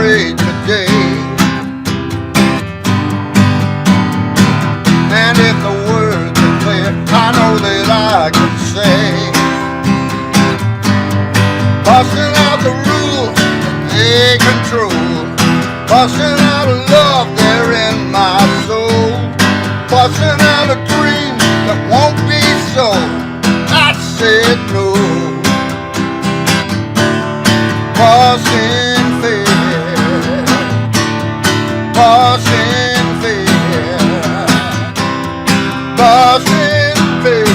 pray today. And if the words are clear, I know that I can say, busting out the rules that they control, busting out a love there in my soul, busting out a dream that won't be so. I said no. Busting fair, busting fair, busting fair,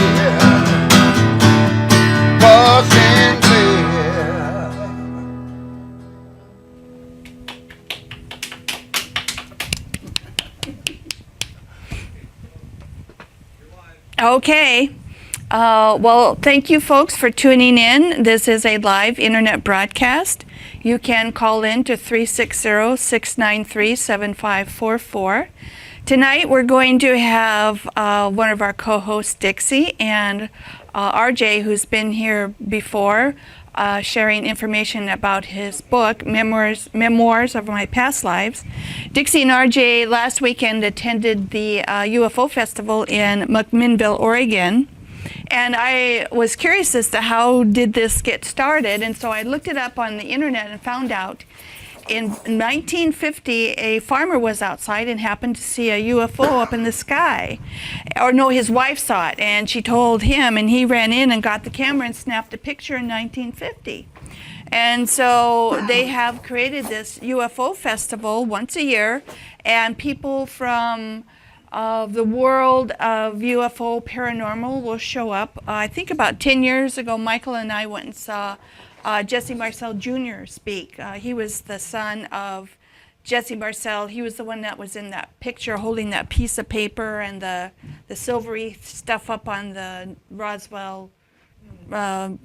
busting fair. Okay. Well, thank you folks for tuning in. This is a live internet broadcast. You can call in to 360-693-7544. Tonight we're going to have one of our co-hosts, Dixie, and RJ, who's been here before, sharing information about his book, Memoirs of My Past Lives. Dixie and RJ last weekend attended the UFO Festival in McMinnville, Oregon. And I was curious as to how did this get started, and so I looked it up on the internet and found out in 1950 a farmer was outside and happened to see a UFO up in the sky. Or no, his wife saw it, and she told him, and he ran in and got the camera and snapped a picture in 1950. And so they have created this UFO festival once a year, and people from the world of UFO paranormal will show up. I think about 10 years ago, Michael and I went and saw Jesse Marcel Jr. speak. He was the son of Jesse Marcel. He was the one that was in that picture holding that piece of paper and the silvery stuff up on the Roswell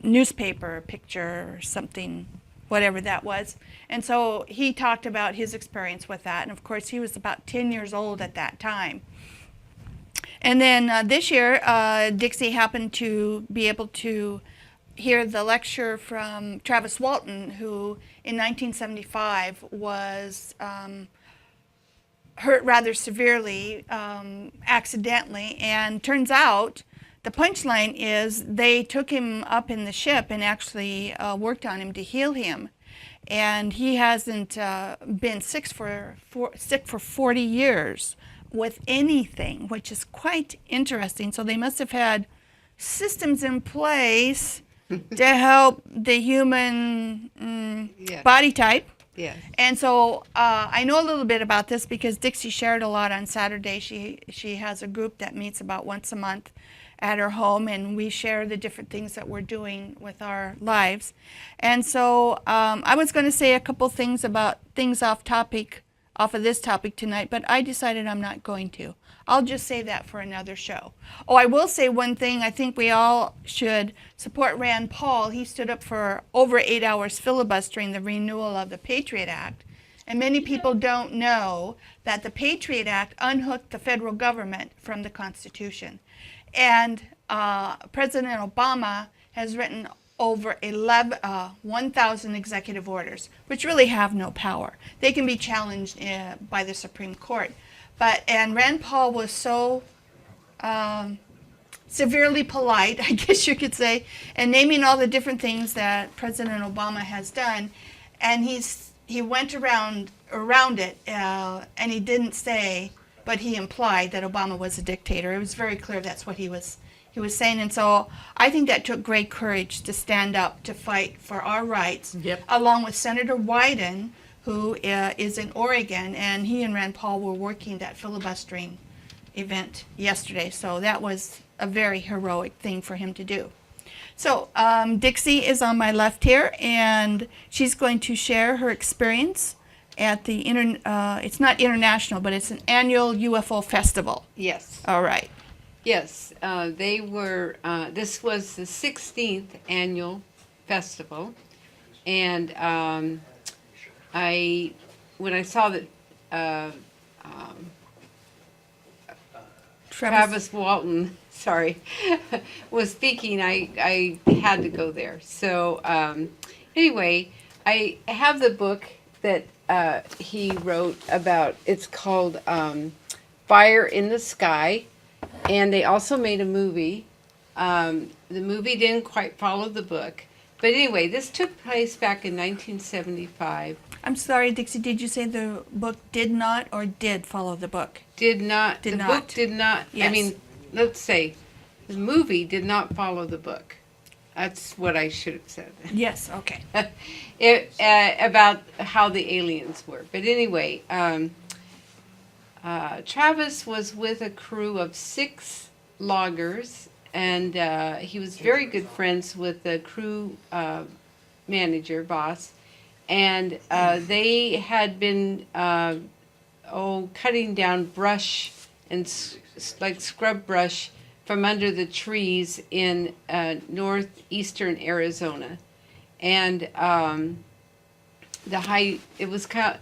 newspaper picture or something, whatever that was. And so he talked about his experience with that. And of course, he was about 10 years old at that time. And then this year, Dixie happened to be able to hear the lecture from Travis Walton, who in 1975 was hurt rather severely, accidentally. And turns out the punchline is they took him up in the ship and actually worked on him to heal him. And he hasn't been sick for 40 years with anything, which is quite interesting. So they must have had systems in place to help the human Yes. body type. Yes. And so I know a little bit about this because Dixie shared a lot on Saturday. She has a group that meets about once a month at her home, and we share the different things that we're doing with our lives. And so I was going to say a couple things about things off of this topic tonight, but I decided I'm not going to. I'll just say that for another show. Oh, I will say one thing. I think we all should support Rand Paul. He stood up for over 8 hours filibustering the renewal of the Patriot Act. And many people don't know that the Patriot Act unhooked the federal government from the Constitution. And President Obama has written over 1,000 executive orders, which really have no power. They can be challenged by the Supreme Court. And Rand Paul was so severely polite, I guess you could say, and naming all the different things that President Obama has done, and he went around it, and he didn't say, but he implied that Obama was a dictator. It was very clear that's what he was saying, and so I think that took great courage to stand up to fight for our rights, along with Senator Wyden, who is in Oregon, and he and Rand Paul were working that filibustering event yesterday. So that was a very heroic thing for him to do. So Dixie is on my left here, and she's going to share her experience at the it's not international, but it's an annual UFO festival. Yes. All right. Yes. They were. This was the 16th annual festival, and when I saw that Travis Walton, sorry, was speaking, I had to go there. So anyway, I have the book that he wrote about. It's called Fire in the Sky, and they also made a movie. The movie didn't quite follow the book, but anyway, this took place back in 1975. I'm sorry, Dixie, did you say the book did not or did follow the book? Did not. Did the not. book did not. I Yes. mean, let's say the movie did not follow the book. That's what I should have said. Yes, okay. About how the aliens were. But anyway, Travis was with a crew of 6 loggers, and he was very good friends with the crew manager, boss. And they had been cutting down brush and like scrub brush from under the trees in northeastern Arizona. And it was kind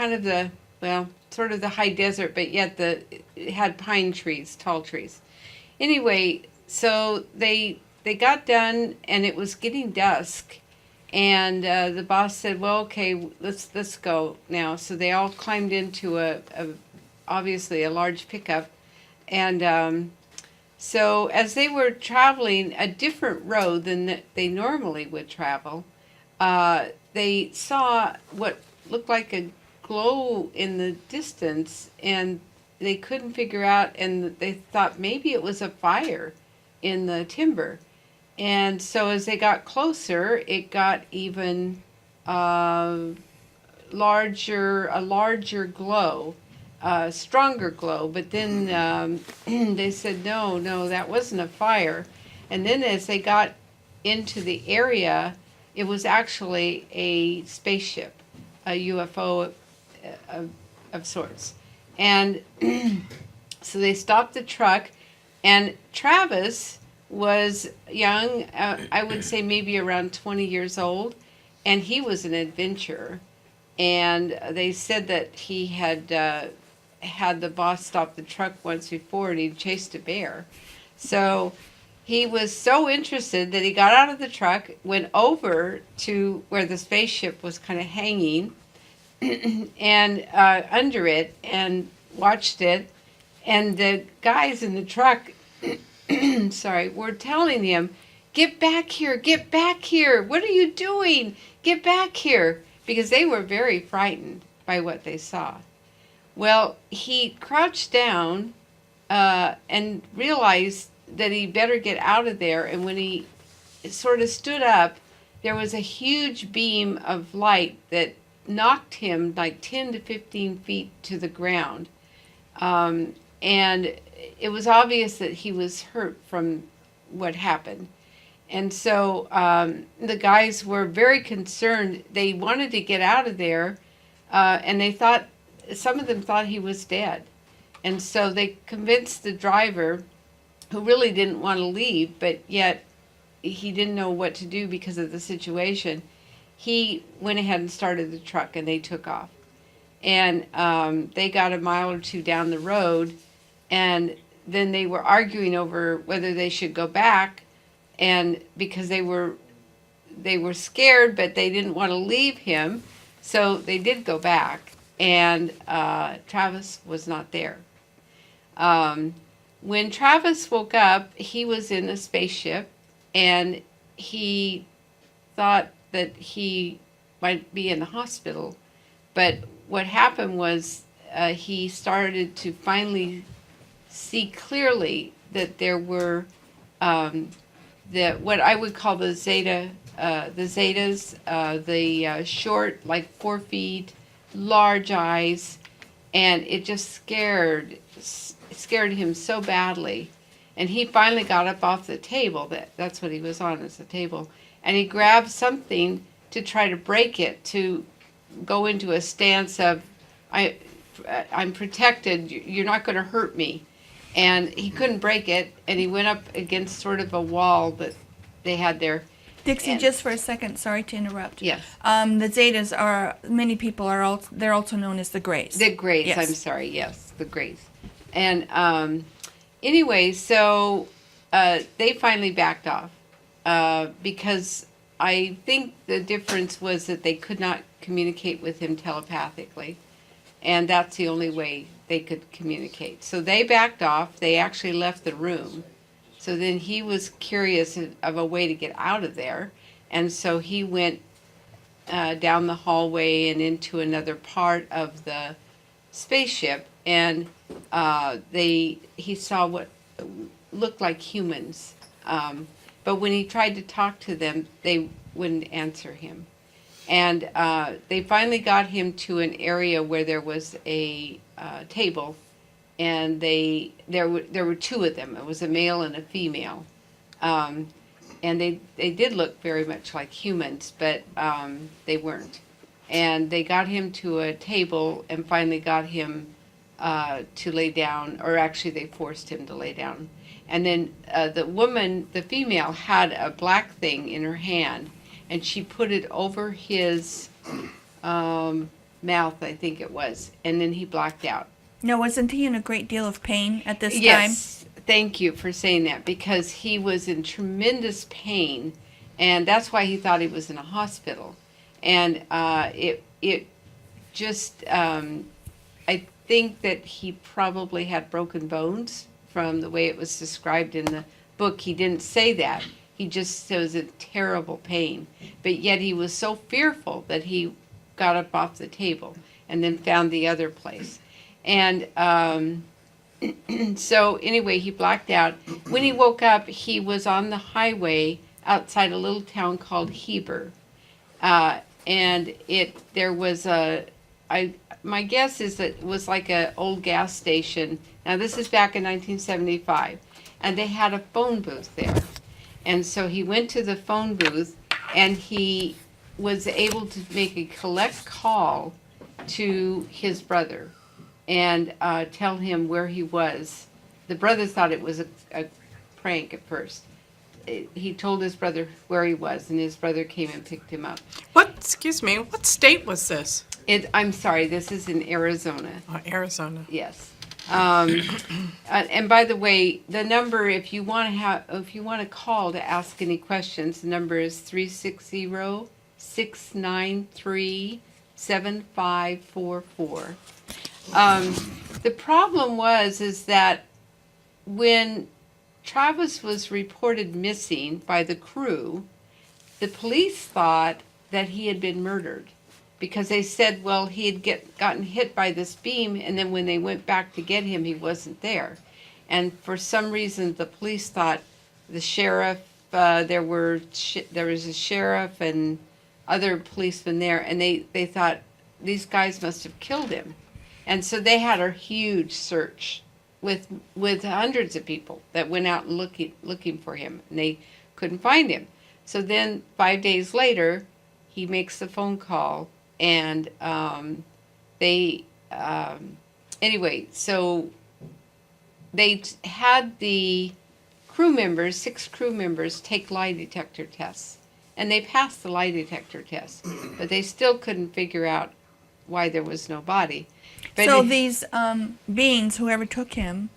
of the, well, sort of the high desert, but yet it had pine trees, tall trees. Anyway, so they got done, and it was getting dusk, and the boss said, "Well, okay, let's go now." So they all climbed into obviously a large pickup, and so as they were traveling a different road than they normally would travel, they saw what looked like a glow in the distance, and they couldn't figure out, and they thought maybe it was a fire in the timber. And so as they got closer, it got even a larger glow, stronger glow. But then they said, no, that wasn't a fire. And then as they got into the area, it was actually a spaceship, a UFO of sorts. And so they stopped the truck, and Travis was young, I would say maybe around 20 years old, and he was an adventurer. And they said that he had had the boss stop the truck once before, and he'd chased a bear. So he was so interested that he got out of the truck, went over to where the spaceship was kind of hanging, and under it, and watched it. And the guys in the truck were telling him, get back here, what are you doing, get back here, because they were very frightened by what they saw. Well, he crouched down and realized that he better get out of there, and when he sort of stood up, there was a huge beam of light that knocked him like 10 to 15 feet to the ground. And it was obvious that he was hurt from what happened. And so the guys were very concerned. They wanted to get out of there, and some of them thought he was dead. And so they convinced the driver, who really didn't want to leave, but yet he didn't know what to do because of the situation. He went ahead and started the truck, and they took off. And they got a mile or two down the road, and then they were arguing over whether they should go back, and because they were scared, but they didn't want to leave him, so they did go back, and Travis was not there. When Travis woke up, he was in a spaceship, and he thought that he might be in the hospital, but what happened was he started to finally see clearly that there were what I would call the Zetas, the short, like 4 feet, large eyes, and it just scared him so badly. And he finally got up off the table. That's what he was on, is the table, and he grabbed something to try to break it, to go into a stance of, I'm protected, you're not going to hurt me. And he couldn't break it, and he went up against sort of a wall that they had there. Dixie, just for a second, sorry to interrupt. Yes. The Zetas many people they're also known as the Greys. The Greys, yes. I'm sorry, yes, the Greys. And anyway, so they finally backed off because I think the difference was that they could not communicate with him telepathically, and that's the only way they could communicate. So they backed off. They actually left the room. So then he was curious of a way to get out of there, and so he went down the hallway and into another part of the spaceship, and he saw what looked like humans. But when he tried to talk to them, they wouldn't answer him. And they finally got him to an area where there was a table, and there were two of them. It was a male and a female, and they did look very much like humans, but they weren't. And they got him to a table and finally got him to lay down, or actually they forced him to lay down. And then the female, had a black thing in her hand, and she put it over his mouth, I think it was, and then he blacked out. Now, wasn't he in a great deal of pain at this time? Yes, thank you for saying that, because he was in tremendous pain, and that's why he thought he was in a hospital. And it just, I think that he probably had broken bones from the way it was described in the book. He didn't say that. He just was in terrible pain. But yet he was so fearful that he got up off the table and then found the other place. And so anyway, he blacked out. When he woke up, he was on the highway outside a little town called Heber. And there was my guess is that it was like an old gas station. Now this is back in 1975, and they had a phone booth there. And so he went to the phone booth, and he was able to make a collect call to his brother and tell him where he was. The brother thought it was a prank at first. He told his brother where he was, and his brother came and picked him up. What state was this? I'm sorry, this is in Arizona. Oh, Arizona. Yes. And by the way, the number, if you want to call to ask any questions, the number is 360-693-7544. The problem is that when Travis was reported missing by the crew, the police thought that he had been murdered, because they said, well, he had gotten hit by this beam, and then when they went back to get him, he wasn't there. And for some reason, the police thought the sheriff, there was a sheriff and other policemen there, and they thought these guys must have killed him. And so they had a huge search with hundreds of people that went out looking for him, and they couldn't find him. So then 5 days later, he makes the phone call, and anyway, so they had the crew members, 6 crew members, take lie detector tests, and they passed the lie detector test, but they still couldn't figure out why there was no body. But So these beings, whoever took him,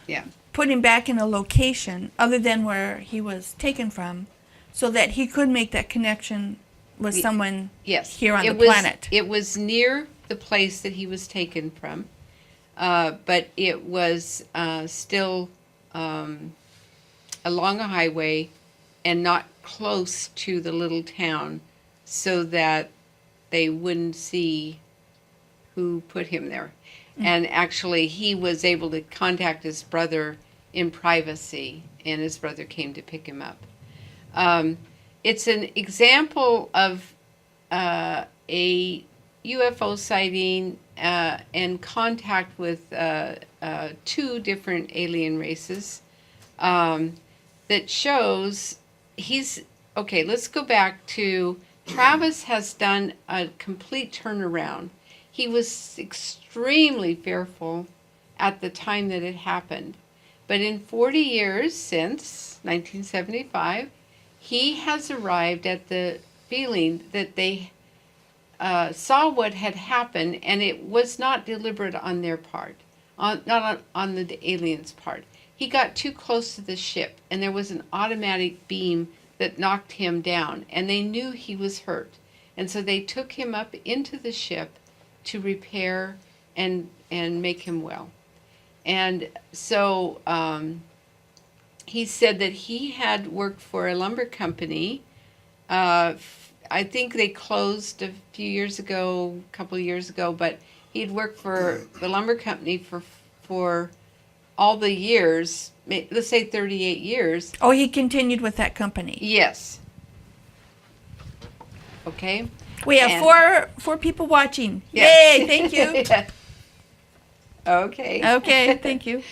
yeah. put him back in a location other than where he was taken from, so that he could make that connection with someone Yes. here on the planet. It was near the place that he was taken from, but it was still along a highway and not close to the little town, so that they wouldn't see who put him there. Mm-hmm. And actually, he was able to contact his brother in privacy, and his brother came to pick him up. It's an example of a UFO sighting and contact with 2 different alien races that shows okay, let's go back to Travis has done a complete turnaround. He was extremely fearful at the time that it happened. But in 40 years since 1975, he has arrived at the feeling that they saw what had happened, and it was not deliberate on their part, not on the aliens' part. He got too close to the ship, and there was an automatic beam that knocked him down, and they knew he was hurt. And so they took him up into the ship to repair and make him well. And so he said that he had worked for a lumber company. I think they closed a couple of years ago, but he'd worked for the lumber company for all the years, let's say 38 years. Oh, he continued with that company. Yes. Okay. We have And- four people watching. Yes. Yay! Thank you. Okay. Okay, thank you.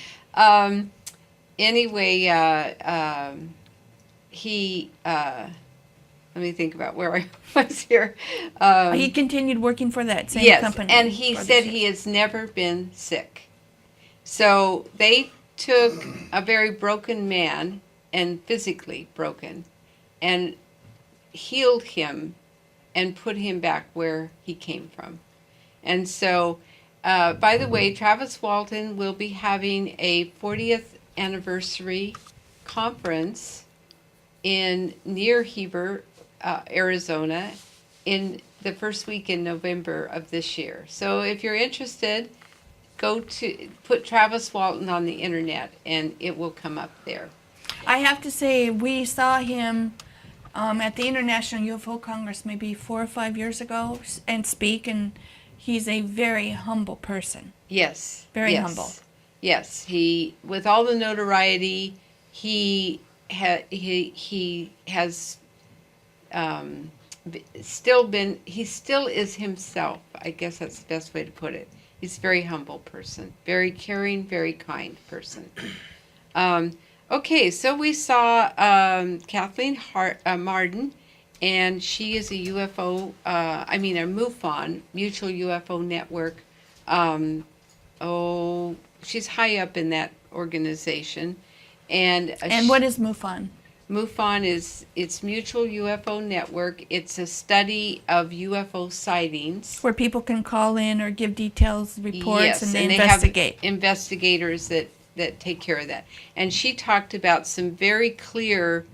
Anyway, he, let me think about where I was here. He continued working for that same Yes, company. and he for the said ship. he has never been sick. So they took a very broken man, and physically broken, and healed him and put him back where he came from. And so, by the way, Travis Walton will be having a 40th anniversary conference near Heber, Arizona, in the first week in November of this year. So if you're interested, put Travis Walton on the internet, and it will come up there. I have to say, we saw him at the International UFO Congress maybe 4 or 5 years ago and speak, and he's a very humble person. Yes. Very yes, humble. Yes. He, with all the notoriety, he has he still is himself. I guess that's the best way to put it. He's a very humble person, very caring, very kind person. Okay, so we saw Kathleen Marden, and she is a UFO, a MUFON, Mutual UFO Network. She's high up in that organization. And what is MUFON? MUFON it's Mutual UFO Network. It's a study of UFO sightings. Where people can call in or give details, reports, Yes, and they they investigate. have investigators that take care of that. And she talked about some very clear,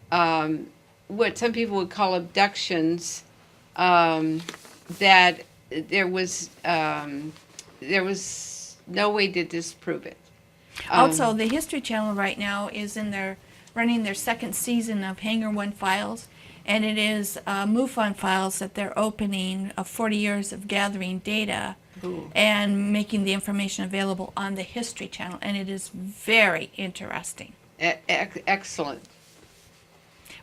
what some people would call abductions, that there was no way to disprove it. Also, the History Channel right now is running their second season of Hangar One Files, and it is MUFON files that they're opening of 40 years of gathering data Ooh. and making the information available on the History Channel, and it is very interesting. Excellent.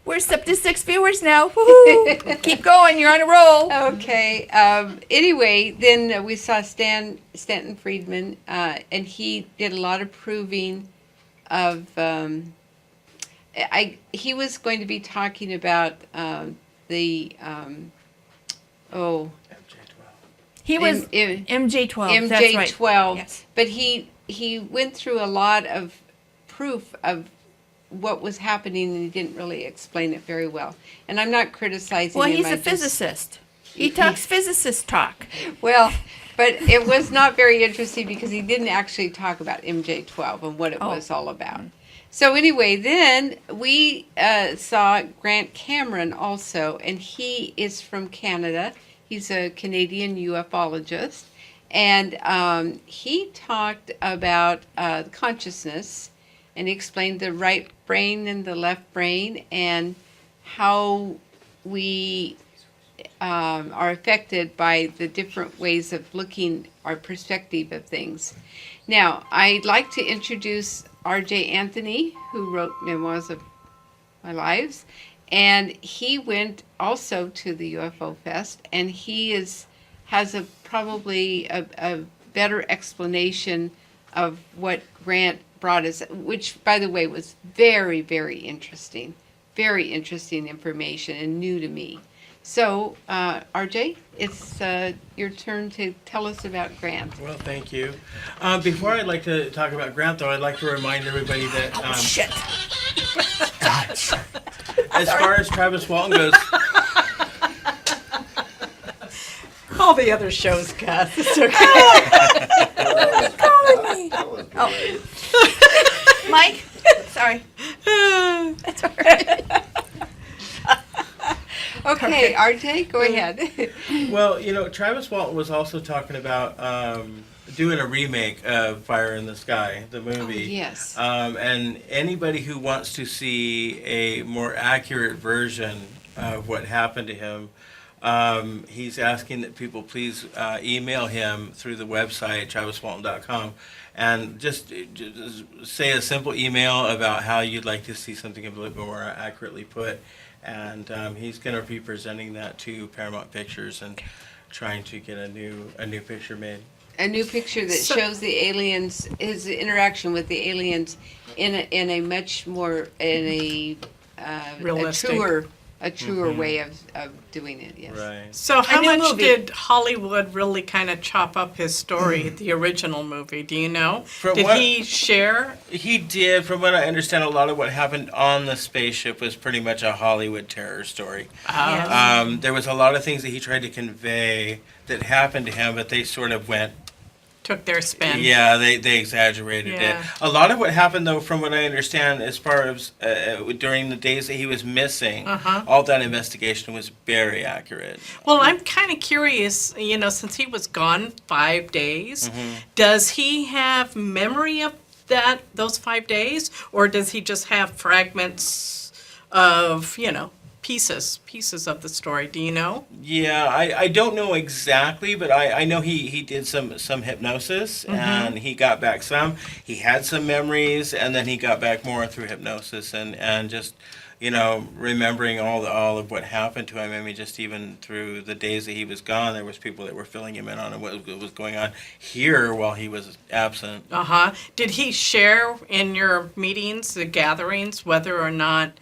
We're up to 6 viewers now. Woohoo! Keep going, you're on a roll. Okay. Anyway, then we saw Stanton Friedman, and he did a lot of proving of. He was going to be talking about the. He was MJ12. That's right. MJ12, Yes. but he went through a lot of proof of what was happening, and he didn't really explain it very well. And I'm not criticizing Well, him. he's a physicist. He talks physicist talk. Well, but it was not very interesting because he didn't actually talk about MJ12 and what it was all about. So anyway, then we saw Grant Cameron also, and he is from Canada. He's a Canadian ufologist, and he talked about consciousness, and he explained the right brain and the left brain, and how we are affected by the different ways of looking, our perspective of things. Now, I'd like to introduce R.J. Anthony, who wrote Memoirs of My Lives, and he went also to the UFO Fest, and he has probably a better explanation of what Grant brought us, which, by the way, was very, very interesting information and new to me. So, RJ, it's your turn to tell us about Grant. Well, thank you. Before I'd like to talk about Grant, though, I'd like to remind everybody that Shit. as far as Travis Walton goes, All the other shows, Gus. It's okay. Oh. Mike? Sorry. That's all right. Okay, RJ, go ahead. Well, Travis Walton was also talking about doing a remake of Fire in the Sky, the movie. Yes. And anybody who wants to see a more accurate version of what happened to him, he's asking that people please email him through the website, traviswalton.com, and just say a simple email about how you'd like to see something a little bit more accurately put. And he's going to be presenting that to Paramount Pictures and trying to get a new picture made. A new picture that shows the aliens, his interaction with the aliens in a much more, Realistic. a truer way of doing it, yes. Right. So how new much movie. did Hollywood really kind of chop up his story, the original movie? Do you know? Did what- he share? He did. From what I understand, a lot of what happened on the spaceship was pretty much a Hollywood terror story. Yes. There was a lot of things that he tried to convey that happened to him, but they sort of went, Took their spin. yeah, they exaggerated Yeah. it. A lot of what happened, though, from what I understand, as far as during the days that he was missing, all that investigation was very accurate. Well, I'm kind of curious, since he was gone 5 days, does he have memory of those 5 days, or does he just have fragments of, pieces of the story? Do you know? Yeah, I don't know exactly, but I know he did some hypnosis, and he got back some. He had some memories, and then he got back more through hypnosis and just, remembering all of what happened to him. I mean, just even through the days that he was gone, there was people that were filling him in on what was going on here while he was absent. Did he share in your meetings, the gatherings, whether or not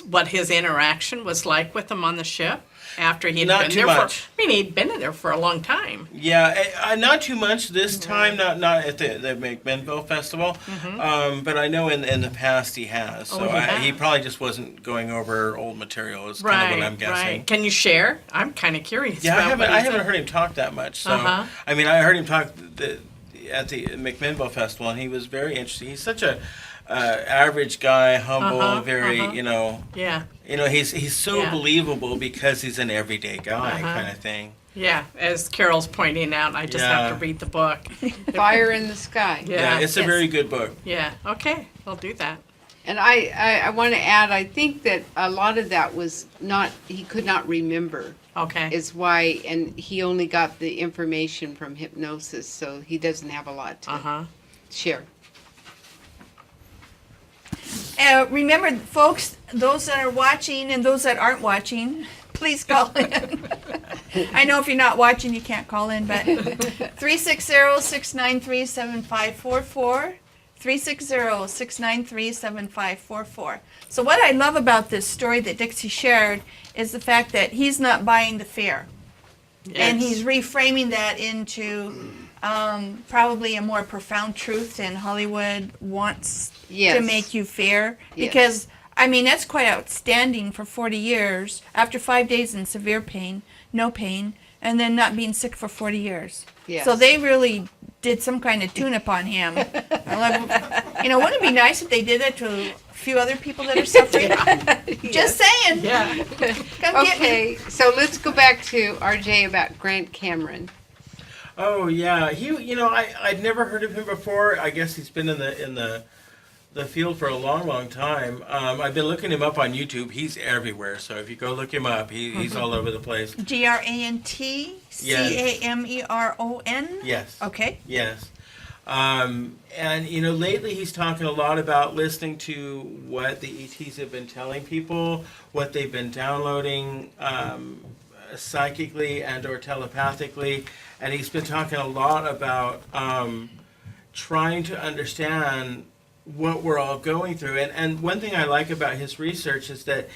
what his interaction was like with them on the ship after he'd Not been too there much. he'd been there for a long time. Yeah, not too much this time. Not at the McMinnville Festival, but I know in the past he has. So he probably just wasn't going over old material. Is kind of what I'm guessing. Right. Can you share? I'm kind of curious. Yeah, about I haven't heard him talk that much. So I mean, I heard him talk at the McMinnville Festival, and he was very interesting. He's such a average guy, humble, very Yeah. he's so Yeah. believable because he's an everyday guy kind of thing. Yeah, as Carol's pointing out, I just have to Yeah. read the book. Fire in the Sky. Yeah. It's a very good book. Yeah, okay, I'll do that. And I want to add, I think that a lot of that was he could not remember. Okay. Is why, and he only got the information from hypnosis, so he doesn't have a lot to share. Remember, folks, those that are watching and those that aren't watching, please call in. I know if you're not watching, you can't call in, but 360-693-7544. 360-693-7544. So what I love about this story that Dixie shared is the fact that he's not buying the fear. And he's reframing that into probably a more profound truth than Hollywood wants to make you fear. Because, I mean, that's quite outstanding for 40 years, after 5 days in severe pain, no pain, and then not being sick for 40 years. Yes. So they really did some kind of tune-up on him. I love, wouldn't it be nice if they did that to a few other people that are suffering? Just saying. Yeah. Come get me. Okay, so let's go back to RJ about Grant Cameron. Oh yeah, I'd never heard of him before. I guess he's been in the field for a long time. I've been looking him up on YouTube. He's everywhere. So if you go look him up, he's all over the place. GrantCameron? Yes. Okay. Yes. And lately he's talking a lot about listening to what the ETs have been telling people, what they've been downloading psychically and or telepathically, and he's been talking a lot about trying to understand what we're all going through. And one thing I like about his research is that,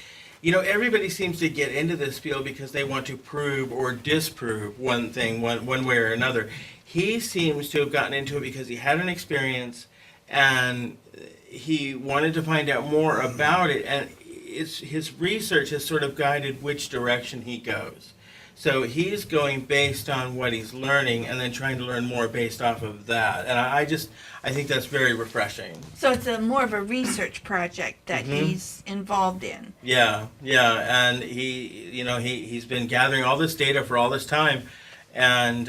everybody seems to get into this field because they want to prove or disprove one thing, one way or another. He seems to have gotten into it because he had an experience and he wanted to find out more about it. And his research has sort of guided which direction he goes. So he's going based on what he's learning and then trying to learn more based off of that. And I think that's very refreshing. So it's more of a research project that Mhm. he's involved in. Yeah, and he's been gathering all this data for all this time, and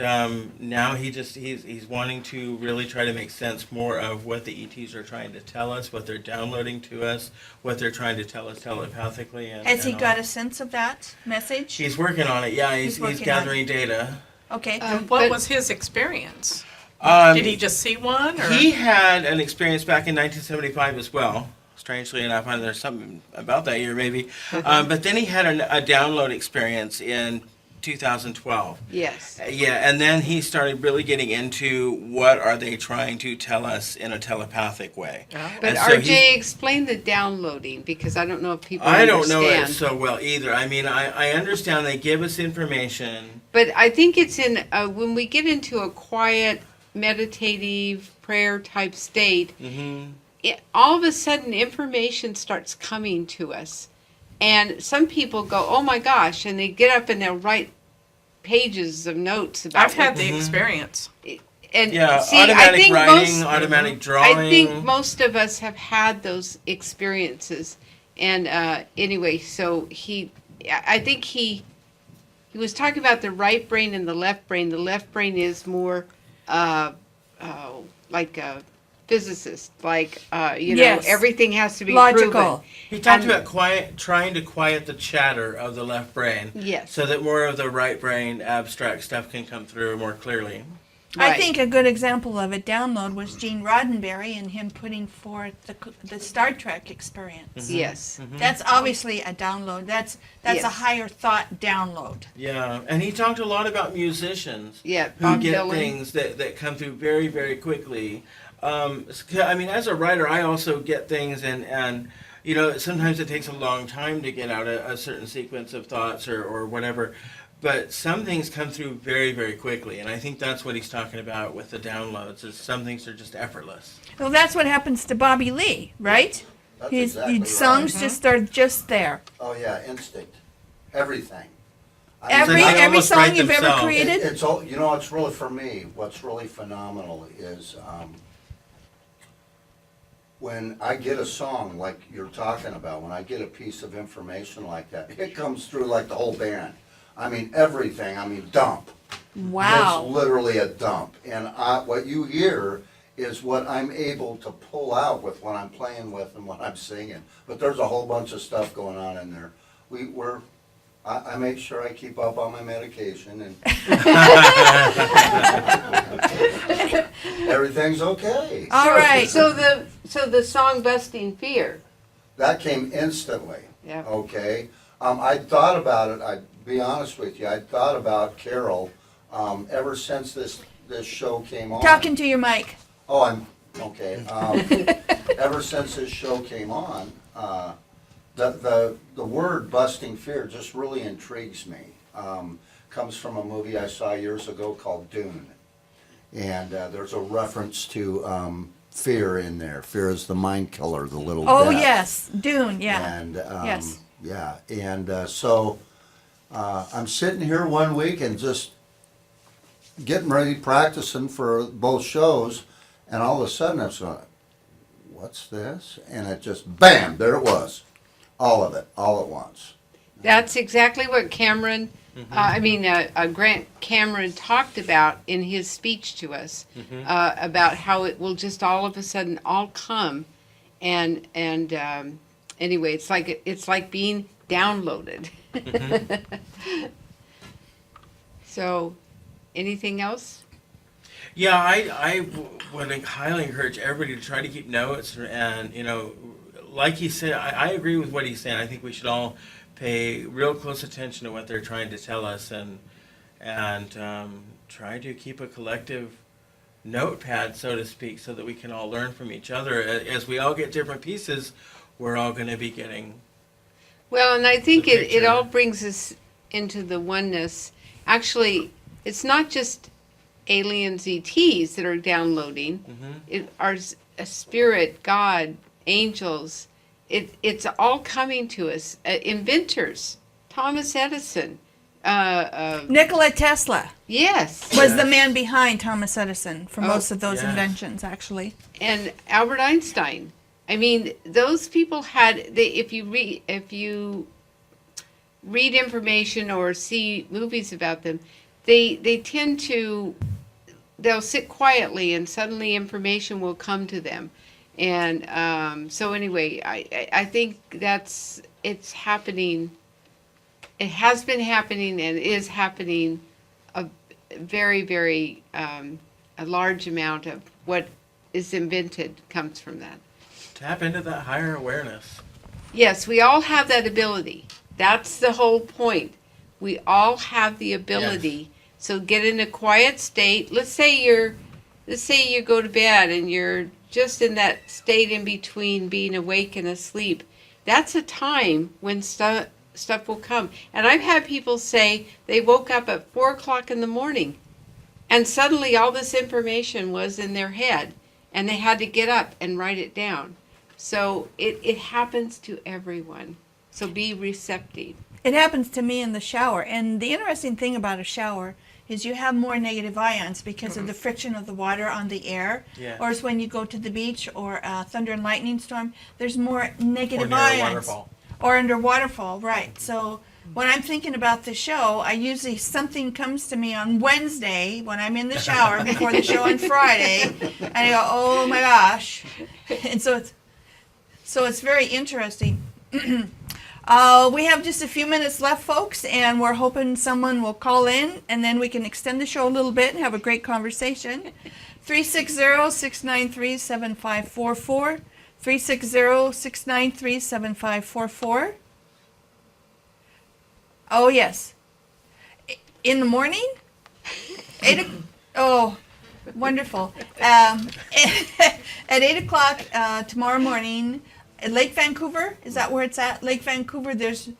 now he's wanting to really try to make sense more of what the ETs are trying to tell us, what they're downloading to us, what they're trying to tell us telepathically. Has he and got all. a sense of that message? He's working on it. Yeah, He's he's working on gathering data. Okay. And what But- was his experience? Um, Did he just see one? Or? He had an experience back in 1975 as well. Strangely enough, and there's something about that year maybe. But then he had a download experience in 2012. Yes. Yeah, and then he started really getting into what are they trying to tell us in a telepathic way. Oh. But And so RJ, explain the downloading, because I don't know if people I understand. don't know it so well either. I mean, I understand they give us information. But I think it's in when we get into a quiet, meditative, prayer type state, all of a sudden information starts coming to us. And some people go, oh my gosh, and they get up and they'll write pages of notes about I've had what- the experience. and Yeah, see, I automatic think writing, automatic drawing. I think most of us have had those experiences. And anyway, so I think he was talking about the right brain and the left brain. The left brain is more like a physicist, like Yes. everything has to be Logical. proven. He talked And- about trying to quiet the chatter of the left brain. Yes. So that more of the right brain abstract stuff can come through more clearly. I Right. think a good example of a download was Gene Roddenberry and him putting forth the Star Trek experience. Yes. That's obviously a download. That's a Yes. higher thought download. Yeah, and he talked a lot about musicians Yeah, who Bob get Dylan. things that come through very, very quickly. I mean, as a writer, I also get things, and sometimes it takes a long time to get out a certain sequence of thoughts or whatever. But some things come through very, very quickly, and I think that's what he's talking about with the downloads. Is some things are just effortless. Well, that's what happens to Bobby Lee, right? That's His exactly songs right. just are just there. Oh yeah, instinct. Everything. Every they almost song write you've ever themselves. created. It's all, it's really, for me, what's really phenomenal is when I get a song like you're talking about, when I get a piece of information like that, it comes through like the whole band. I mean, everything, dump. Wow. It's literally a dump. And what you hear is what I'm able to pull out with what I'm playing with and what I'm singing. But there's a whole bunch of stuff going on in there. I make sure I keep up on my medication and everything's okay. All right. So the song "Busting Fear." That came instantly. Yeah. Okay. I thought about it. I'd be honest with you. I thought about Carol ever since this show came on. Talking to your mic. Oh, I'm okay. Ever since this show came on, the word "busting fear" just really intrigues me. Comes from a movie I saw years ago called Dune, and there's a reference to fear in there. Fear is the mind killer, the little. Oh death. yes, Dune. Yeah. And Yes. yeah, and so I'm sitting here one week and just getting ready, practicing for both shows, and all of a sudden I'm going, "What's this?" And it just bam, there it was, all of it, all at once. That's exactly what Cameron, Grant Cameron talked about in his speech to us, about how it will just all of a sudden all come, and anyway, it's like being downloaded. So, anything else? Yeah, I would highly encourage everybody to try to keep notes, and like he said, I agree with what he's saying. I think we should all pay real close attention to what they're trying to tell us, and try to keep a collective notepad, so to speak, so that we can all learn from each other. As we all get different pieces, we're all going to be getting. Well, and I think The it picture. all brings us into the oneness. Actually, it's not just aliens, ETs that are downloading. It are a spirit, God, angels. It's all coming to us. Inventors, Thomas Edison, Nikola Tesla Yes. was the man behind Thomas Edison for most of those yeah. inventions, actually. And Albert Einstein. I mean, those people had. If you read information or see movies about them, they tend to. They'll sit quietly, and suddenly information will come to them. And so anyway, I think it's happening. It has been happening and is happening. A very, very a large amount of what is invented comes from that. Tap into that higher awareness. Yes, we all have that ability. That's the whole point. We all have the ability. So get in a quiet state. Let's say you go to bed and you're just in that state in between being awake and asleep. That's a time when stuff will come. And I've had people say they woke up at 4:00 in the morning and suddenly all this information was in their head and they had to get up and write it down. So it happens to everyone. So be receptive. It happens to me in the shower. And the interesting thing about a shower is you have more negative ions because of the friction of the water on the air. Yeah. Or it's when you go to the beach or a thunder and lightning storm, there's more negative Or near a ions. waterfall. Or under waterfall, right. So when I'm thinking about the show, I usually, something comes to me on Wednesday when I'm in the shower before the show on Friday, and I go, oh my gosh. And so it's very interesting. We have just a few minutes left, folks, and we're hoping someone will call in, and then we can extend the show a little bit and have a great conversation. 360-693-7544. 360-693-7544. Oh, yes. In the morning? Oh, wonderful. At 8 o'clock tomorrow morning, at Lake Vancouver, is that where it's at? Lake Vancouver, there's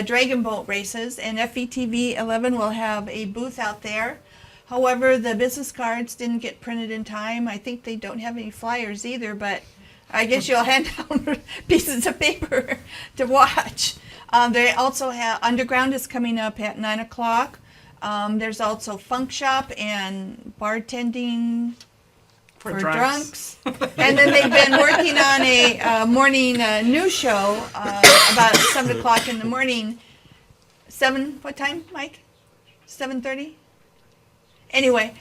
dragon boat races, and FETV 11 will have a booth out there. However, the business cards didn't get printed in time. I think they don't have any flyers either, but I guess you'll hand out pieces of paper to watch. They also have, Underground is coming up at 9 o'clock. There's also Funk Shop and bartending for drunks. And then they've been working on a morning news show about 7 o'clock in the morning. What time, Mike? 7:30? Anyway,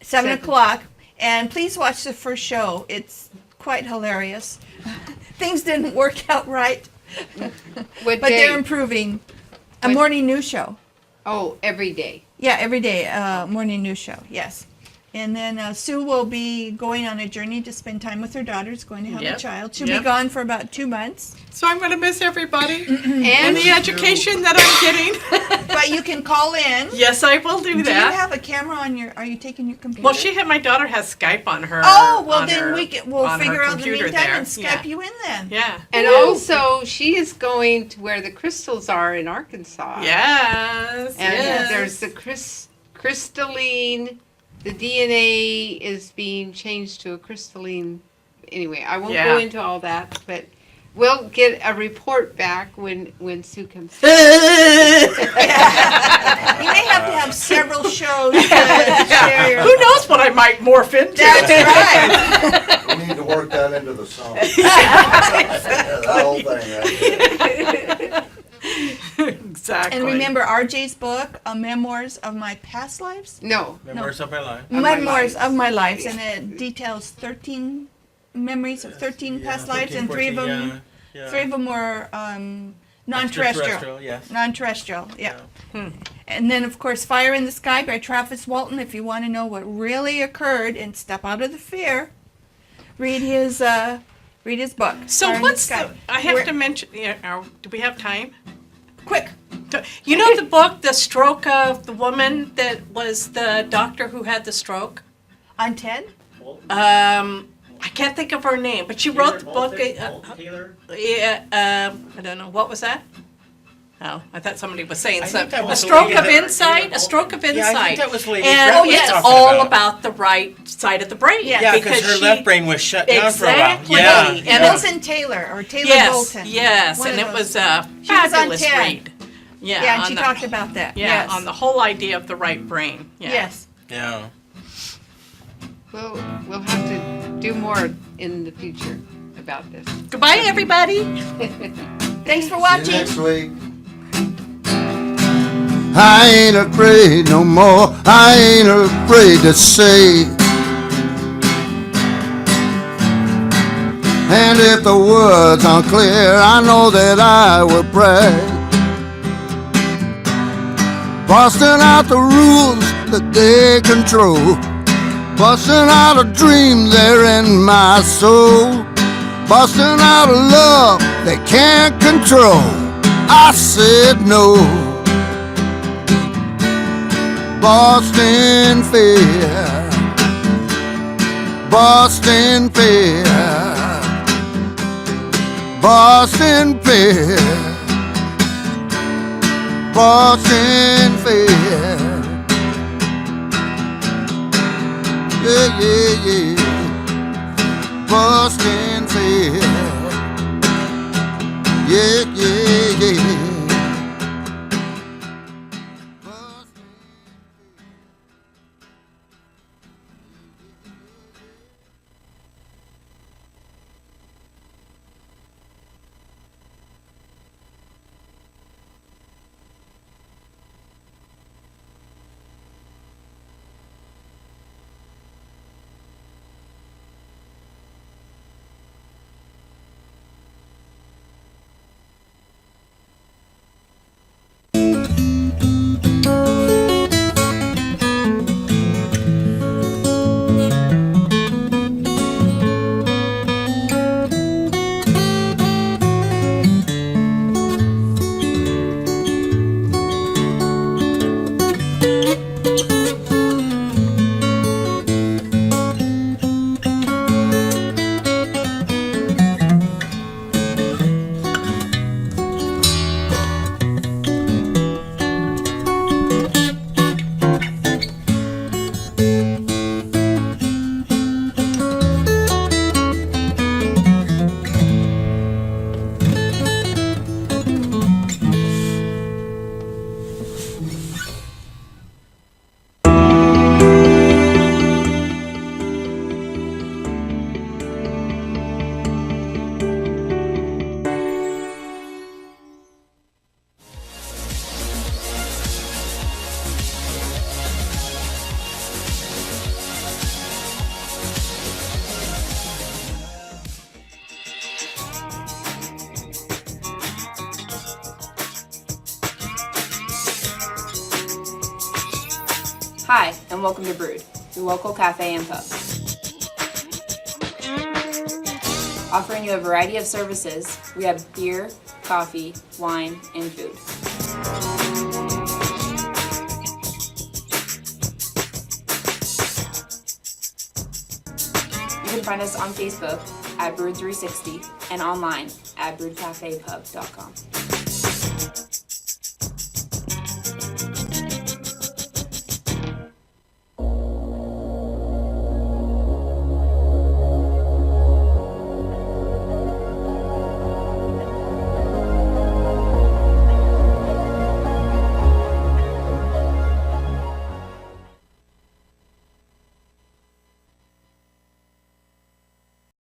7 o'clock. And please watch the first show. It's quite hilarious. Things didn't work out right, What but day? they're improving. A What- morning news show. Oh, every day. Yeah, every day, morning news show, yes. And then Sue will be going on a journey to spend time with her daughters, going to have a Yep. child. She'll Yep. be gone for about 2 months. So I'm going to miss everybody and And the education that I'm getting. But you can call in. Yes, I will do Do you that. have a camera on your, are you taking your computer? Well, my daughter has Skype on her. Oh, well on then her- we'll on her figure out the computer meantime there. and Skype you in then. Yeah. and also she is going to where the crystals are in Arkansas. Yes. And yes. there's the crystalline. The DNA is being changed to a crystalline. Anyway, I won't Yeah. go into all that, but we'll get a report back when Sue comes. You may have to have several shows to share your... Who knows what I might morph into? That's right. We need to work that into the song. That whole thing right there. Exactly. And remember RJ's book, Memoirs of My Past Lives? No, Memoirs of my life. my Memoirs lives. of My Lives, and it details 13 memories of 13 past lives, and 3 of them, yeah. 3 of them were non-terrestrial. Extraterrestrial, yes. Non-terrestrial, yeah. And then, of course, Fire in the Sky by Travis Walton. If you want to know what really occurred and step out of the fear, read his book. So Fire in what's Sky. the? I have Where- to mention. Do we have time? Quick. You know the book, The Stroke of the Woman that was the doctor who had the stroke? On Ted? I can't think of her name, but she wrote the book. Taylor. I don't know. What was that? Oh, I thought somebody was saying I something. think that A was stroke Lady of Gaga. insight. A stroke of insight. Yeah, I think that was Lady And Gaga it's talking all about. about the right side of the brain. Yeah. Yeah, because her she- left brain was shut down for a while. Exactly. Yeah. And Wilson Taylor, or Taylor Yes, Bolton. yes, One and of it those. was a She was on fabulous TED. read. Yeah, Yeah, and on she the- talked about that. Yeah, Yes. on the whole idea of the right brain. Yeah. Yes. Yeah. We'll have to do more in the future about this. Goodbye, everybody. Thanks for See you watching. next week. I ain't afraid no more. I ain't afraid to say. And if the words aren't clear, I know that I will pray. Busting out the rules that they control. Busting out a dream there in my soul. Busting out a love they can't control. I said no. Boston Fair. Boston Fair. Boston Fair. Boston Fair. Yeah, yeah, yeah. Boston Fair. Yeah, yeah, yeah. Hi, and welcome to Brood, your local cafe and pub. Offering you a variety of services, we have beer, coffee, wine, and food. You can find us on Facebook at Brood360 and online at broodcafepub.com.